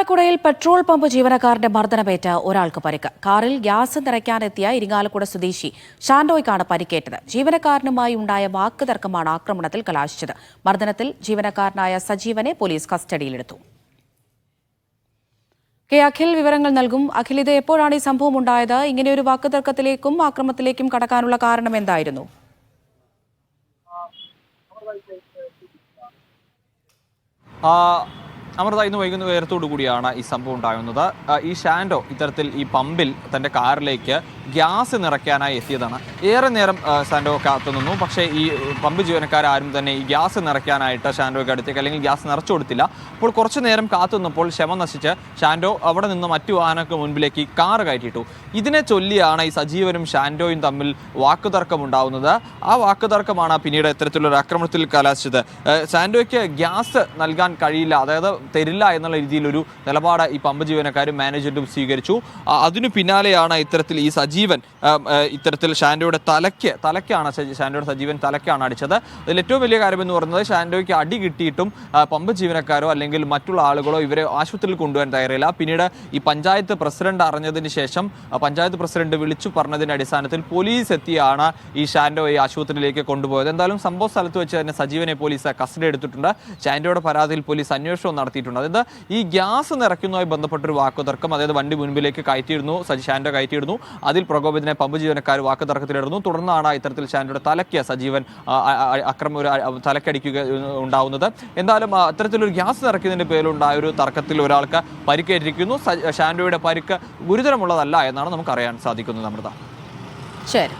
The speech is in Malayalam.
ഇരിങ്ങാലക്കുടയിൽ പെട്രോൾ പമ്പ് ജീവനക്കാരന്റെ മർദ്ദനമേറ്റ് ഒരാൾക്ക് പരിക്ക്. കാറിൽ ഗ്യാസ് നിറയ്ക്കാനെത്തിയ ഇരിങ്ങാലക്കുട സ്വദേശി ഷാൻഡോയ്ക്കാണ് പരിക്കേറ്റത്. ജീവനക്കാരനുമായി ഉണ്ടായ വാക്കുതർക്കമാണ് ആക്രമണത്തിൽ കലാശിച്ചത്. മർദ്ദനത്തിൽ ജീവനക്കാരനായ സജീവനെ പോലീസ് കസ്റ്റഡിയിലെടുത്തു. അഖിൽ വിവരങ്ങൾ നൽകും. അഖിൽ, ഇത് എപ്പോഴാണ് ഈ സംഭവം ഉണ്ടായത്? ഇങ്ങനെയൊരു വാക്കുതർക്കത്തിലേക്കും ആക്രമണത്തിലേക്കും കടക്കാനുള്ള കാരണം എന്തായിരുന്നു? അമൃത, ഇന്ന് വൈകുന്നേരത്തോടു കൂടിയാണ് ഈ സംഭവം ഉണ്ടാകുന്നത്. ഈ ഷാൻഡോ ഇത്തരത്തിൽ ഈ പമ്പിൽ തൻ്റെ കാറിലേക്ക് ഗ്യാസ് നിറയ്ക്കാനായി എത്തിയതാണ്. ഏറെ നേരം ഷാൻഡോ കാത്തു നിന്നു. പക്ഷേ ഈ പമ്പ് ജീവനക്കാരും തന്നെ ഈ ഗ്യാസ് നിറയ്ക്കാനായിട്ട് ഷാൻഡോയ്ക്ക് അടുത്തേക്ക് അല്ലെങ്കിൽ ഗ്യാസ് നിറച്ചു കൊടുത്തില്ല. അപ്പോൾ കുറച്ചു നേരം കാത്തു നിന്നപ്പോൾ ക്ഷമ നശിച്ച് ഷാൻഡോ അവിടെ നിന്ന് മറ്റു വാഹനങ്ങൾക്ക് മുൻപിലേക്ക് ഈ കാറ് കയറ്റിയിട്ടു. ഇതിനെ ചൊല്ലിയാണ് ഈ സജീവനും ഷാൻഡോയും തമ്മിൽ വാക്കുതർക്കം ഉണ്ടാകുന്നത്. ആ വാക്കുതർക്കമാണ് പിന്നീട് ഇത്തരത്തിലൊരു ആക്രമണത്തിൽ കലാശിച്ചത്. ഷാൻഡോയ്ക്ക് ഗ്യാസ് നൽകാൻ കഴിയില്ല, അതായത് തരില്ല എന്നുള്ള രീതിയിലൊരു നിലപാട് ഈ പമ്പ് ജീവനക്കാരും മാനേജ്മെന്റും സ്വീകരിച്ചു. അതിനു പിന്നാലെയാണ് ഇത്തരത്തിൽ ഈ സജീവൻ ഇത്തരത്തിൽ ഷാൻഡോയുടെ സജീവൻ തലയ്ക്കാണ് അടിച്ചത്. അതിൽ ഏറ്റവും വലിയ കാര്യമെന്ന് പറയുന്നത് ഷാൻഡോയ്ക്ക് അടി കിട്ടിയിട്ടും പമ്പ് ജീവനക്കാരോ അല്ലെങ്കിൽ മറ്റുള്ള ആളുകളോ ഇവരെ ആശുപത്രിയിൽ കൊണ്ടുപോകാൻ തയ്യാറില്ല. പിന്നീട് ഈ പഞ്ചായത്ത് പ്രസിഡന്റ് അറിഞ്ഞതിന് ശേഷം പഞ്ചായത്ത് പ്രസിഡന്റ് വിളിച്ചു പറഞ്ഞതിന്റെ അടിസ്ഥാനത്തിൽ പോലീസ് എത്തിയാണ് ഈ ഷാൻഡോയെ ആശുപത്രിയിലേക്ക് കൊണ്ടുപോയത്. എന്തായാലും സംഭവ സ്ഥലത്ത് വെച്ച് തന്നെ സജീവനെ പോലീസ് കസ്റ്റഡി എടുത്തിട്ടുണ്ട്. ഷാൻഡോയുടെ പരാതിയിൽ പോലീസ് അന്വേഷണം നടത്തിയിട്ടുണ്ട്. അതായത് ഈ ഗ്യാസ് നിറയ്ക്കുന്നതുമായി ബന്ധപ്പെട്ടൊരു വാക്കുതർക്കം, അതായത് വണ്ടി മുൻപിലേക്ക് കയറ്റിയിരുന്നു, ഷാൻഡോ കയറ്റിയിരുന്നു. അതിൽ പ്രകോപിതനെ പമ്പ് ജീവനക്കാർ വാക്കുതർക്കത്തിലിടുന്നു. തുടർന്നാണ് ഇത്തരത്തിൽ ഷാൻഡോയുടെ തലയ്ക്ക് സജീവൻ തലക്കടിക്കുക ഉണ്ടാവുന്നത്. എന്തായാലും അത്തരത്തിലൊരു ഗ്യാസ് നിറയ്ക്കുന്നതിന്റെ പേരിലുണ്ടായ ഒരു തർക്കത്തിൽ ഒരാൾക്ക് പരിക്കേറ്റിരിക്കുന്നു. ഷാൻഡോയുടെ പരിക്ക് ഗുരുതരമുള്ളതല്ല എന്നാണ് നമുക്കറിയാൻ സാധിക്കുന്നത്. അമൃത. ശരി.